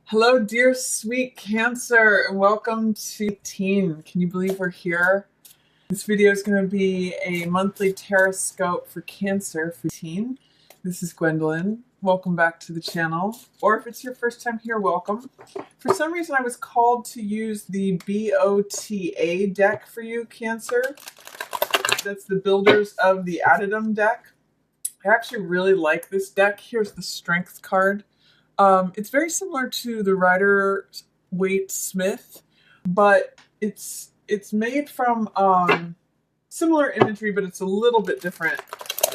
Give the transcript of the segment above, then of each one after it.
Hello, dear sweet Cancer, and welcome to Teen. Can you believe we're here? This video is going to be a monthly Terrascope for Cancer for Teen. This is Gwendolyn. Welcome back to the channel. Or if it's your first time here, welcome. For some reason, I was called to use the BOTA deck for you, Cancer. That's the Builders of the Addendum deck. I actually really like this deck. Here's the Strength card. It's very similar to the Rider-Waite-Smith, but it's made from similar imagery, but it's a little bit different.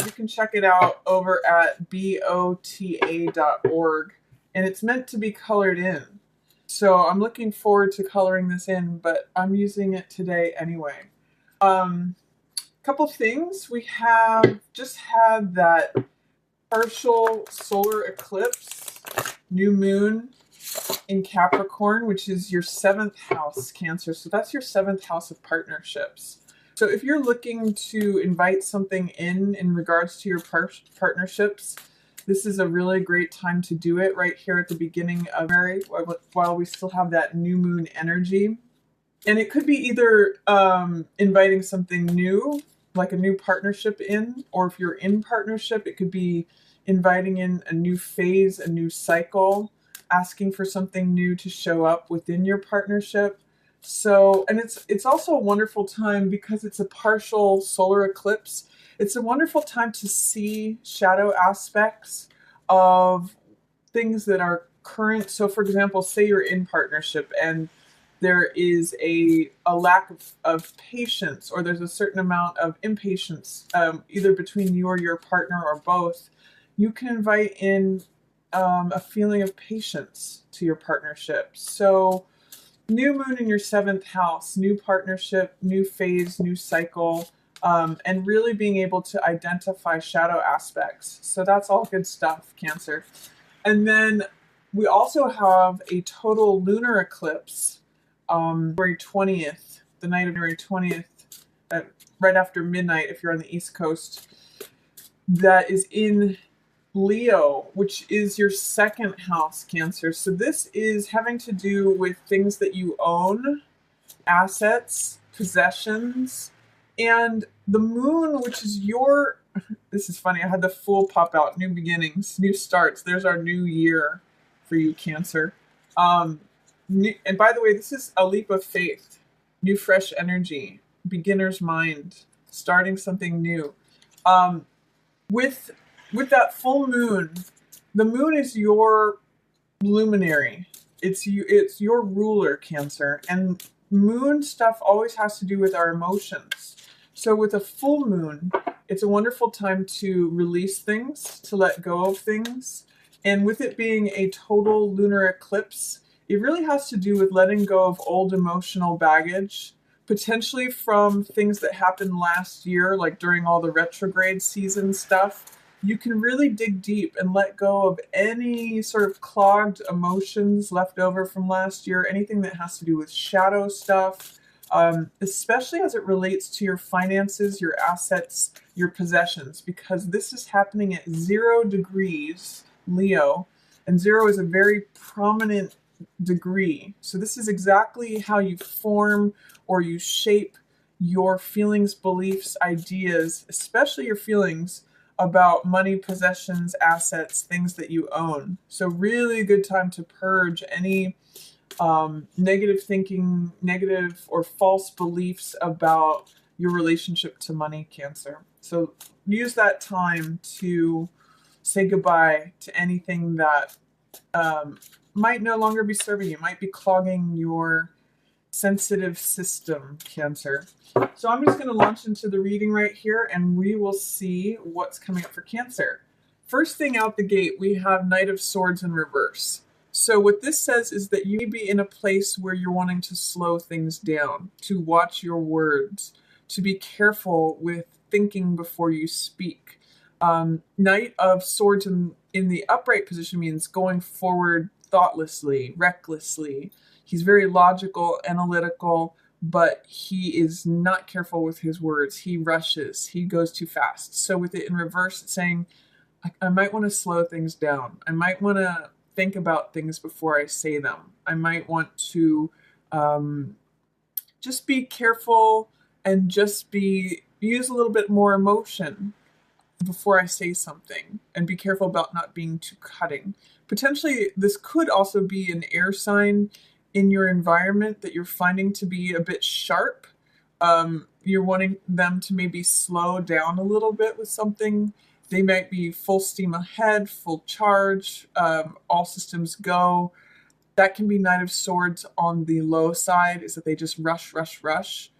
You can check it out over at bota.org, and it's meant to be colored in. So I'm looking forward to coloring this in, but I'm using it today anyway. Couple things. We have just had that partial solar eclipse, new moon in Capricorn, which is your 7th house, Cancer. So that's your 7th house of partnerships. So if you're looking to invite something in regards to your partnerships, this is a really great time to do it right here at the beginning of February while we still have that new moon energy. And it could be either inviting something new, like a new partnership in, or if you're in partnership, it could be inviting in a new phase, a new cycle, asking for something new to show up within your partnership. So, and it's also a wonderful time because it's a partial solar eclipse. It's a wonderful time to see shadow aspects of things that are current. So for example, say you're in partnership and there is a lack of patience, or there's a certain amount of impatience, either between you or your partner or both. You can invite in a feeling of patience to your partnership. So new moon in your 7th house, new partnership, new phase, new cycle, and really being able to identify shadow aspects. So that's all good stuff, Cancer. And then we also have a total lunar eclipse, February 20th, the night of February 20th, right after midnight if you're on the East Coast, that is in Leo, which is your 2nd house, Cancer. So this is having to do with things that you own, assets, possessions, and the moon, which is your, this is funny, I had the Fool pop out, new beginnings, new starts. There's our new year for you, Cancer. And by the way, this is a leap of faith, new fresh energy, beginner's mind, starting something new. With that full moon, the moon is your luminary. It's your ruler, Cancer. And moon stuff always has to do with our emotions. So with a full moon, it's a wonderful time to release things, to let go of things. And with it being a total lunar eclipse, it really has to do with letting go of old emotional baggage, potentially from things that happened last year, like during all the retrograde season stuff. You can really dig deep and let go of any sort of clogged emotions left over from last year, anything that has to do with shadow stuff, especially as it relates to your finances, your assets, your possessions, because this is happening at 0 degrees Leo, and 0 is a very prominent degree. So this is exactly how you form or you shape your feelings, beliefs, ideas, especially your feelings about money, possessions, assets, things that you own. So really good time to purge any negative thinking, negative or false beliefs about your relationship to money, Cancer. So use that time to say goodbye to anything that might no longer be serving you, might be clogging your sensitive system, Cancer. So I'm just going to launch into the reading right here, and we will see what's coming up for Cancer. First thing out the gate, we have Knight of Swords in reverse. So what this says is that you may be in a place where you're wanting to slow things down, to watch your words, to be careful with thinking before you speak. Knight of Swords in the upright position means going forward thoughtlessly, recklessly. He's very logical, analytical, but he is not careful with his words. He rushes. He goes too fast. So with it in reverse, it's saying, I might want to slow things down. I might want to think about things before I say them. I might want to just be careful and use a little bit more emotion before I say something, and be careful about not being too cutting. Potentially, this could also be an air sign in your environment that you're finding to be a bit sharp. You're wanting them to maybe slow down a little bit with something. They might be full steam ahead, full charge, all systems go. That can be Knight of Swords on the low side, is that they just rush, rush, rush,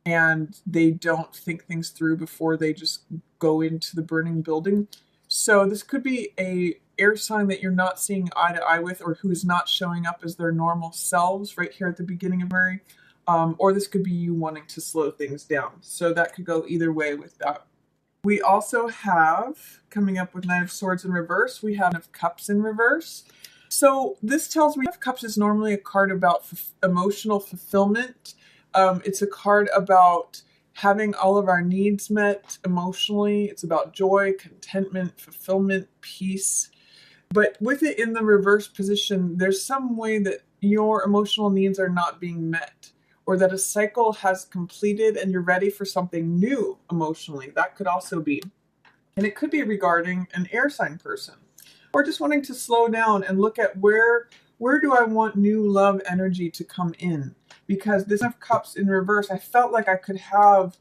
and they don't think things through before they just go into the burning building. So this could be a air sign that you're not seeing eye to eye with, or who's not showing up as their normal selves right here at the beginning of Mary. Or this could be you wanting to slow things down. So that could go either way with that. We also have, coming up with Knight of Swords in reverse, we have Knight of Cups in reverse. So this tells me Knight of Cups is normally a card about emotional fulfillment. It's a card about having all of our needs met emotionally. It's about joy, contentment, fulfillment, peace. But with it in the reverse position, there's some way that your emotional needs are not being met, or that a cycle has completed and you're ready for something new emotionally. That could also be. And it could be regarding an air sign person, or just wanting to slow down and look at where do I want new love energy to come in? Because this Knight of Cups in reverse, I felt like I could have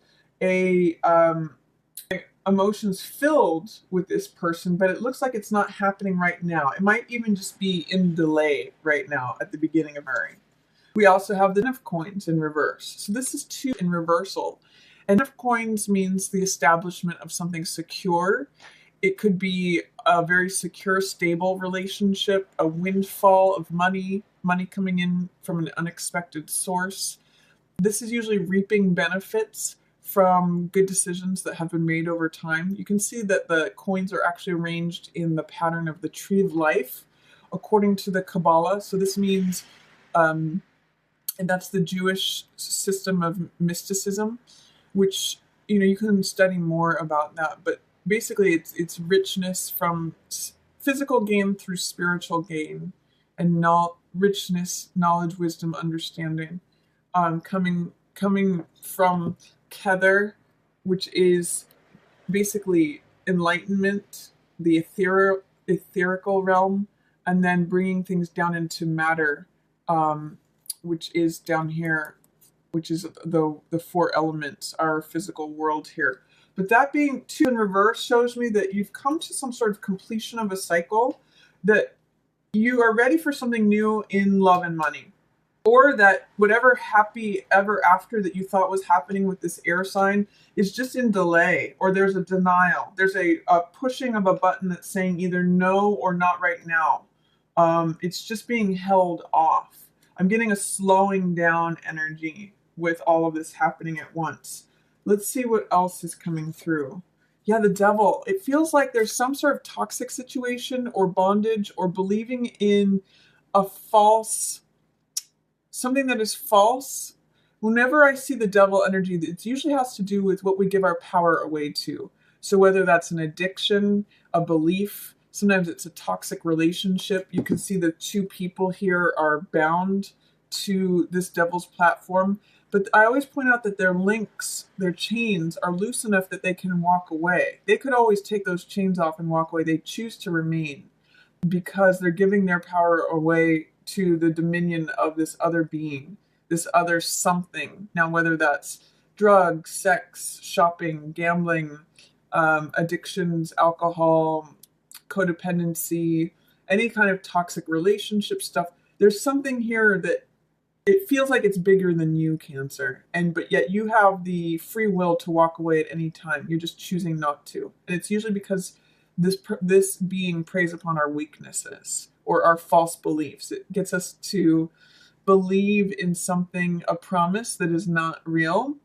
emotions filled with this person, but it looks like it's not happening right now. It might even just be in delay right now at the beginning of Mary. We also have the Ten of Coins in reverse. So this is 2 in reversal. And Ten of Coins means the establishment of something secure. It could be a very secure, stable relationship, a windfall of money coming in from an unexpected source. This is usually reaping benefits from good decisions that have been made over time. You can see that the coins are actually arranged in the pattern of the Tree of Life, according to the Kabbalah. So this means, and that's the Jewish system of mysticism, which, you can study more about that. But basically, it's richness from physical gain through spiritual gain, and richness, knowledge, wisdom, understanding, coming from Kether, which is basically enlightenment, the etherical realm, and then bringing things down into matter, which is down here, which is the 4 elements, our physical world here. But that being 2 in reverse shows me that you've come to some sort of completion of a cycle, that you are ready for something new in love and money. Or that whatever happy ever after that you thought was happening with this air sign is just in delay, or there's a denial. There's a pushing of a button that's saying either no or not right now. It's just being held off. I'm getting a slowing down energy with all of this happening at once. Let's see what else is coming through. Yeah, the Devil. It feels like there's some sort of toxic situation or bondage, or believing in something that is false. Whenever I see the Devil energy, it usually has to do with what we give our power away to. So whether that's an addiction, a belief, sometimes it's a toxic relationship. You can see the 2 people here are bound to this Devil's platform. But I always point out that their links, their chains, are loose enough that they can walk away. They could always take those chains off and walk away. They choose to remain because they're giving their power away to the dominion of this other being, this other something. Now, whether that's drugs, sex, shopping, gambling, addictions, alcohol, codependency, any kind of toxic relationship stuff, there's something here that it feels like it's bigger than you, Cancer, but yet you have the free will to walk away at any time. You're just choosing not to, and it's usually because this being preys upon our weaknesses or our false beliefs. It gets us to believe in something, a promise that is not real,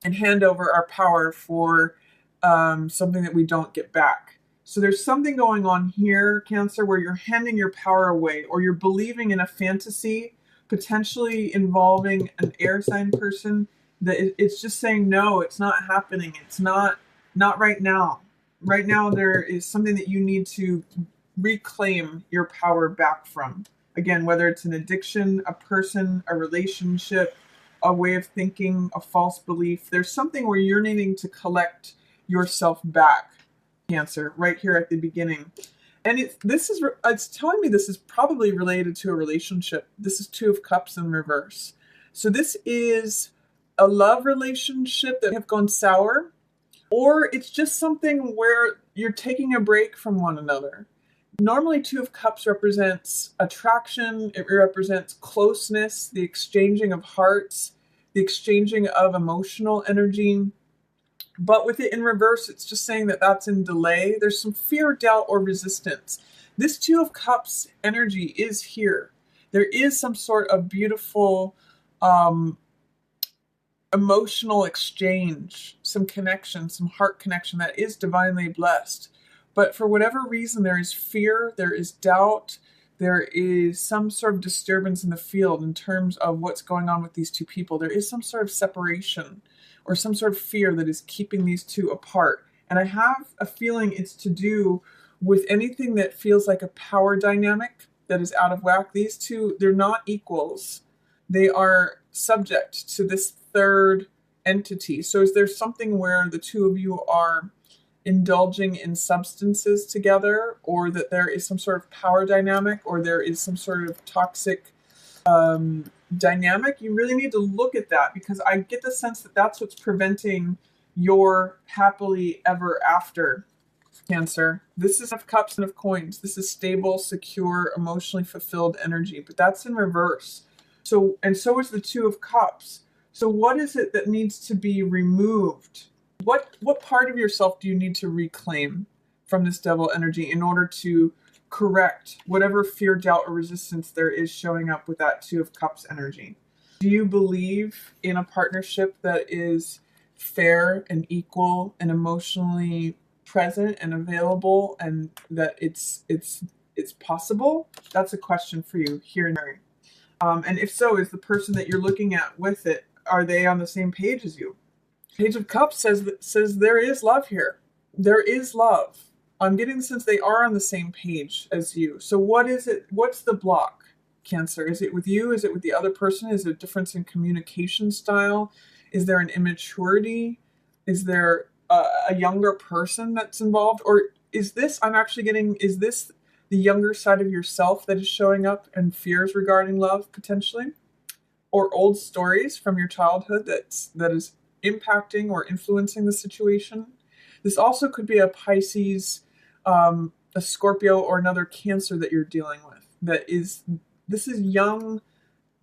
and hand over our power for something that we don't get back. So there's something going on here, Cancer, where you're handing your power away, or you're believing in a fantasy, potentially involving an air sign person, that it's just saying, no, it's not happening. It's not right now. Right now, there is something that you need to reclaim your power back from. Again, whether it's an addiction, a person, a relationship, a way of thinking, a false belief, there's something where you're needing to collect yourself back, Cancer, right here at the beginning. And it's telling me this is probably related to a relationship. This is Two of Cups in reverse. So this is a love relationship that have gone sour, or it's just something where you're taking a break from one another. Normally, Two of Cups represents attraction, it represents closeness, the exchanging of hearts, the exchanging of emotional energy. But with it in reverse, it's just saying that that's in delay. There's some fear, doubt, or resistance. This Two of Cups energy is here. There is some sort of beautiful emotional exchange, some connection, some heart connection that is divinely blessed. But for whatever reason, there is fear, there is doubt, there is some sort of disturbance in the field in terms of what's going on with these two people. There is some sort of separation or some sort of fear that is keeping these two apart. And I have a feeling it's to do with anything that feels like a power dynamic that is out of whack. These two, they're not equals. They are subject to this third entity. So is there something where the two of you are indulging in substances together, or that there is some sort of power dynamic, or there is some sort of toxic dynamic? You really need to look at that, because I get the sense that that's what's preventing your happily ever after, Cancer. This is of Cups and of Coins. This is stable, secure, emotionally fulfilled energy, but that's in reverse. So is the Two of Cups. So what is it that needs to be removed? What part of yourself do you need to reclaim from this Devil energy in order to correct whatever fear, doubt, or resistance there is showing up with that Two of Cups energy? Do you believe in a partnership that is fair and equal and emotionally present and available, and that it's possible? That's a question for you here, Mary. And if so, is the person that you're looking at with it, are they on the same page as you? Page of Cups says there is love here. There is love. I'm getting the sense they are on the same page as you. So what is it? What's the block, Cancer? Is it with you? Is it with the other person? Is there a difference in communication style? Is there an immaturity? Is there a younger person that's involved? Or is this, is this the younger side of yourself that is showing up and fears regarding love, potentially? Or old stories from your childhood that is impacting or influencing the situation? This also could be a Pisces, a Scorpio, or another Cancer that you're dealing with. This is young,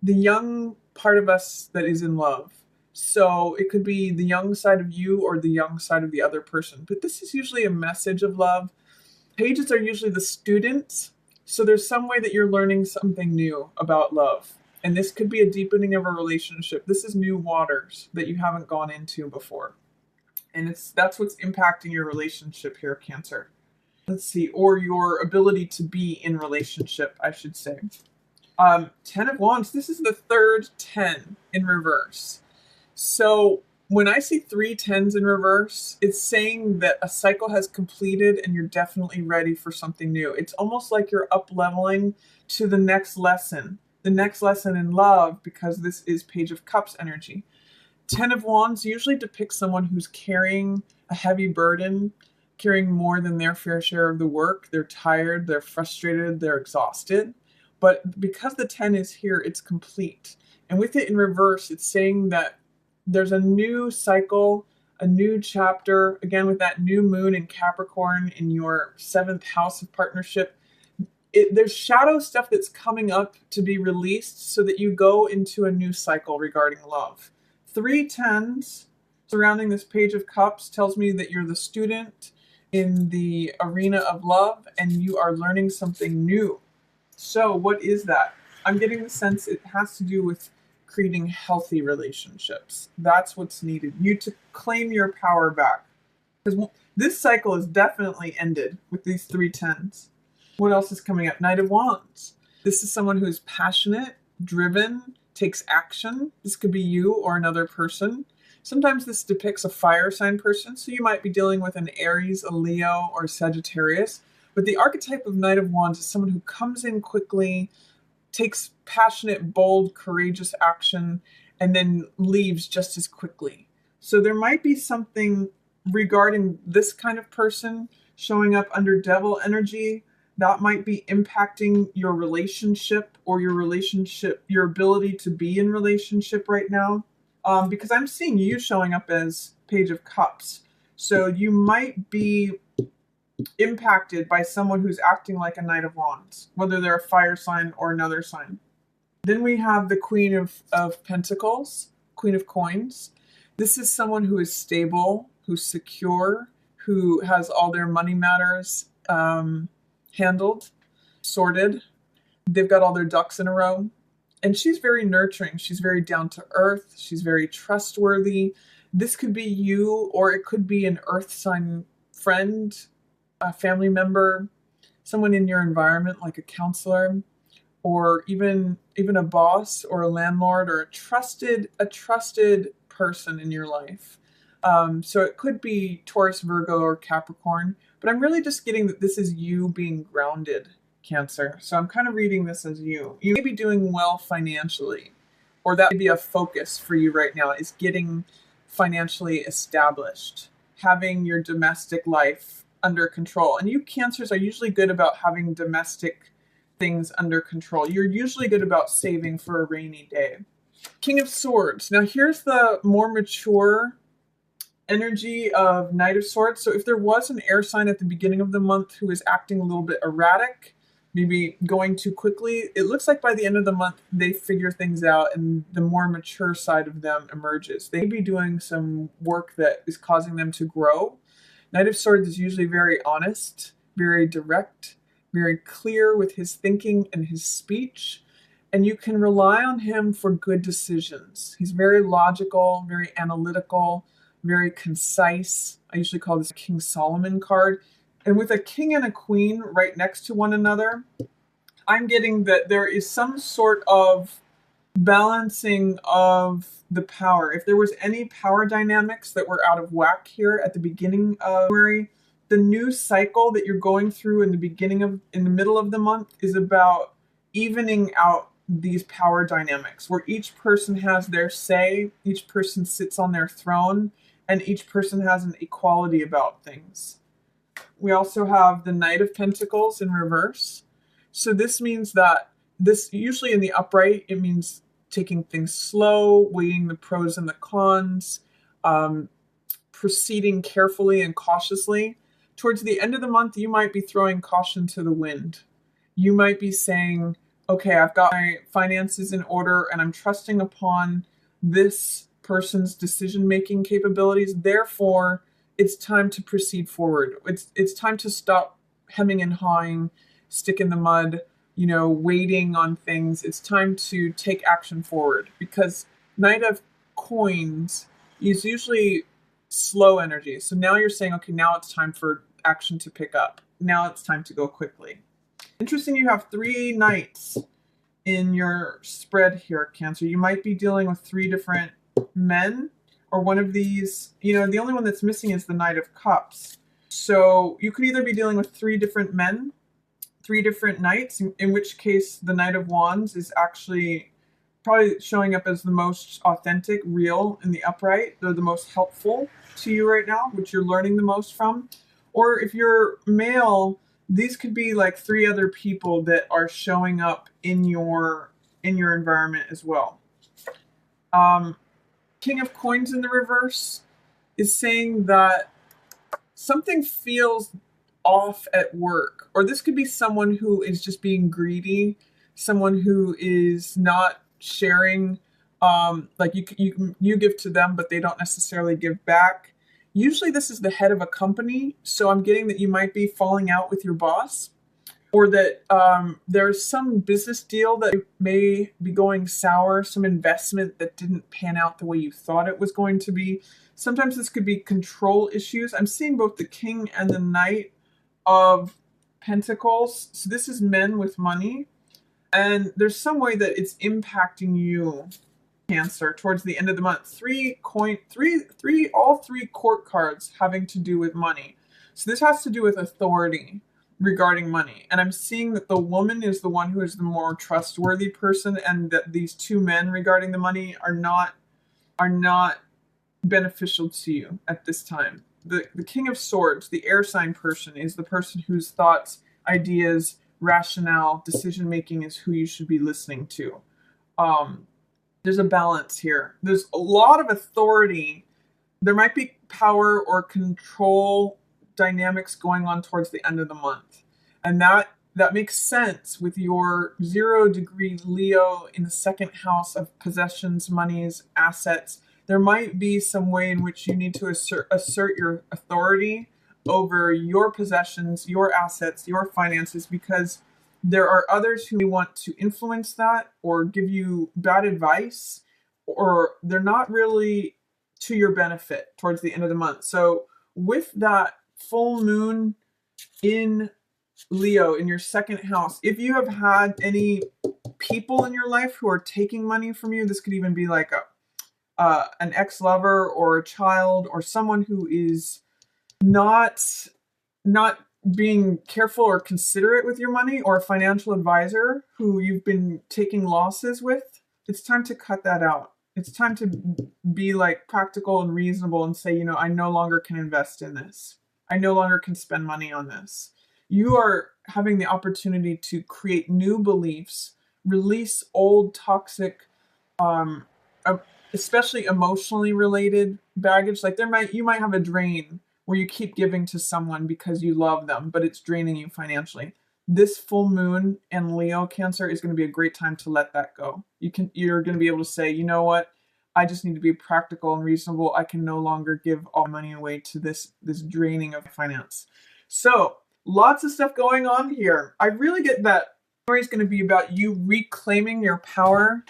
the young part of us that is in love. So it could be the young side of you or the young side of the other person. But this is usually a message of love. Pages are usually the students. So there's some way that you're learning something new about love. And this could be a deepening of a relationship. This is new waters that you haven't gone into before. And that's what's impacting your relationship here, Cancer. Let's see, or your ability to be in relationship, I should say. 10 of Wands, this is the third 10 in reverse. So when I see 3 10s in reverse, it's saying that a cycle has completed and you're definitely ready for something new. It's almost like you're up leveling to the next lesson in love, because this is Page of Cups energy. 10 of Wands usually depicts someone who's carrying a heavy burden, carrying more than their fair share of the work. They're tired, they're frustrated, they're exhausted. But because the 10 is here, it's complete. And with it in reverse, it's saying that there's a new cycle, a new chapter, again with that new moon in Capricorn in your 7th house of partnership. There's shadow stuff that's coming up to be released so that you go into a new cycle regarding love. 3 10s surrounding this Page of Cups tells me that you're the student in the arena of love and you are learning something new. So what is that? I'm getting the sense it has to do with creating healthy relationships. That's what's needed. You to claim your power back. Because this cycle is definitely ended with these 3 10s. What else is coming up? Knight of Wands. This is someone who is passionate, driven, takes action. This could be you or another person. Sometimes this depicts a fire sign person, so you might be dealing with an Aries, a Leo, or Sagittarius. But the archetype of Knight of Wands is someone who comes in quickly, takes passionate, bold, courageous action, and then leaves just as quickly. So there might be something regarding this kind of person showing up under devil energy that might be impacting your relationship or your ability to be in relationship right now. Because I'm seeing you showing up as Page of Cups. So you might be impacted by someone who's acting like a Knight of Wands, whether they're a fire sign or another sign. Then we have the Queen of Pentacles, Queen of Coins. This is someone who is stable, who's secure, who has all their money matters handled, sorted. They've got all their ducks in a row. And she's very nurturing. She's very down to earth. She's very trustworthy. This could be you, or it could be an earth sign friend, a family member, someone in your environment like a counselor, or even a boss or a landlord or a trusted person in your life. So it could be Taurus, Virgo, or Capricorn, but I'm really just getting that this is you being grounded, Cancer. So I'm kind of reading this as you. You may be doing well financially, or that may be a focus for you right now, is getting financially established, having your domestic life under control. And you Cancers are usually good about having domestic things under control. You're usually good about saving for a rainy day. King of Swords. Now here's the more mature energy of Knight of Swords. So if there was an air sign at the beginning of the month who is acting a little bit erratic, maybe going too quickly, it looks like by the end of the month they figure things out and the more mature side of them emerges. They may be doing some work that is causing them to grow. Knight of Swords is usually very honest, very direct, very clear with his thinking and his speech, and you can rely on him for good decisions. He's very logical, very analytical, very concise. I usually call this a King Solomon card. And with a king and a queen right next to one another, I'm getting that there is some sort of balancing of the power. If there was any power dynamics that were out of whack here at the beginning of February, the new cycle that you're going through in the middle of the month is about evening out these power dynamics, where each person has their say, each person sits on their throne, and each person has an equality about things. We also have the Knight of Pentacles in reverse. So this means that usually in the upright, it means taking things slow, weighing the pros and the cons, proceeding carefully and cautiously. Towards the end of the month, you might be throwing caution to the wind. You might be saying, okay, I've got my finances in order and I'm trusting upon this person's decision-making capabilities. Therefore, it's time to proceed forward. It's time to stop hemming and hawing, stick in the mud, waiting on things. It's time to take action forward, because Knight of Coins is usually slow energy. So now you're saying, okay, now it's time for action to pick up. Now it's time to go quickly. Interesting, you have 3 knights in your spread here, Cancer. You might be dealing with 3 different men, or one of these, the only one that's missing is the Knight of Cups. So you could either be dealing with 3 different men, 3 different knights, in which case the Knight of Wands is actually probably showing up as the most authentic, real in the upright. They're the most helpful to you right now, which you're learning the most from. Or if you're male, these could be like 3 other people that are showing up in your environment as well. King of Coins in the reverse is saying that something feels off at work, or this could be someone who is just being greedy, someone who is not sharing, like you give to them, but they don't necessarily give back. Usually this is the head of a company, so I'm getting that you might be falling out with your boss, or that there's some business deal that may be going sour, some investment that didn't pan out the way you thought it was going to be. Sometimes this could be control issues. I'm seeing both the King and the Knight of Pentacles. So this is men with money. And there's some way that it's impacting you, Cancer, towards the end of the month. All three court cards having to do with money. So this has to do with authority. regarding money. And I'm seeing that the woman is the one who is the more trustworthy person, and that these two men regarding the money are not beneficial to you at this time. The King of Swords, the air sign person, is the person whose thoughts, ideas, rationale, decision making is who you should be listening to. There's a balance here. There's a lot of authority. There might be power or control dynamics going on towards the end of the month. And that makes sense with your 0-degree Leo in the second house of possessions, monies, assets. There might be some way in which you need to assert your authority over your possessions, your assets, your finances, because there are others who may want to influence that or give you bad advice, or they're not really to your benefit towards the end of the month. So with that full moon in Leo in your second house, if you have had any people in your life who are taking money from you, this could even be like an ex-lover or a child or someone who is not being careful or considerate with your money, or a financial advisor who you've been taking losses with, it's time to cut that out. It's time to be like practical and reasonable and say, I no longer can invest in this. I no longer can spend money on this. You are having the opportunity to create new beliefs, release old toxic, especially emotionally related baggage. Like you might have a drain where you keep giving to someone because you love them, but it's draining you financially. This full moon and Leo Cancer is going to be a great time to let that go. You're going to be able to say, you know what? I just need to be practical and reasonable. I can no longer give all money away to this draining of finance. So lots of stuff going on here. I really get that story is going to be about you reclaiming your power,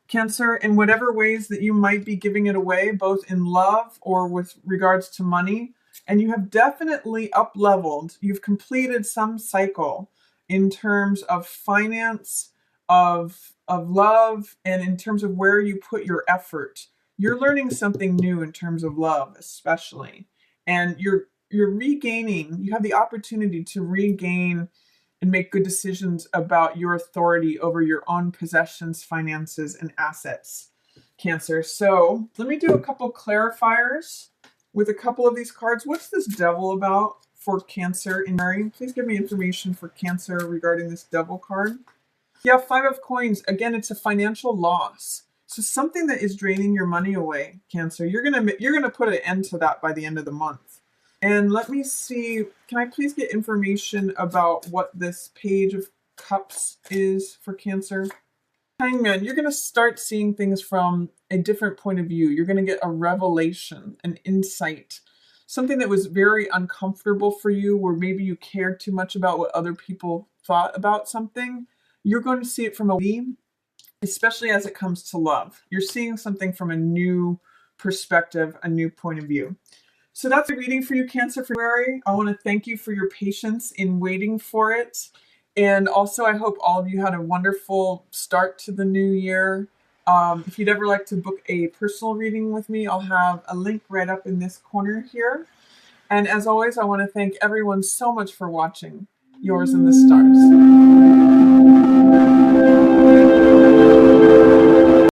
Cancer, in whatever ways that you might be giving it away, both in love or with regards to money. And you have definitely up-leveled. You've completed some cycle in terms of finance, of love, and in terms of where you put your effort. You're learning something new in terms of love, especially. And you're regaining, you have the opportunity to regain and make good decisions about your authority over your own possessions, finances, and assets, Cancer. So let me do a couple clarifiers with a couple of these cards. What's this Devil about for Cancer in Mary? Please give me information for Cancer regarding this Devil card. Yeah, 5 of Coins. Again, it's a financial loss. So something that is draining your money away, Cancer. You're gonna put an end to that by the end of the month. And let me see, can I please get information about what this Page of Cups is for Cancer? Hangman, you're going to start seeing things from a different point of view. You're going to get a revelation, an insight, something that was very uncomfortable for you, where maybe you cared too much about what other people thought about something. You're going to see it from a view, especially as it comes to love. You're seeing something from a new perspective, a new point of view. So that's a reading for you, Cancer, for February. I want to thank you for your patience in waiting for it. And also, I hope all of you had a wonderful start to the new year. If you'd ever like to book a personal reading with me, I'll have a link right up in this corner here. And as always, I want to thank everyone so much for watching. Yours in the Stars.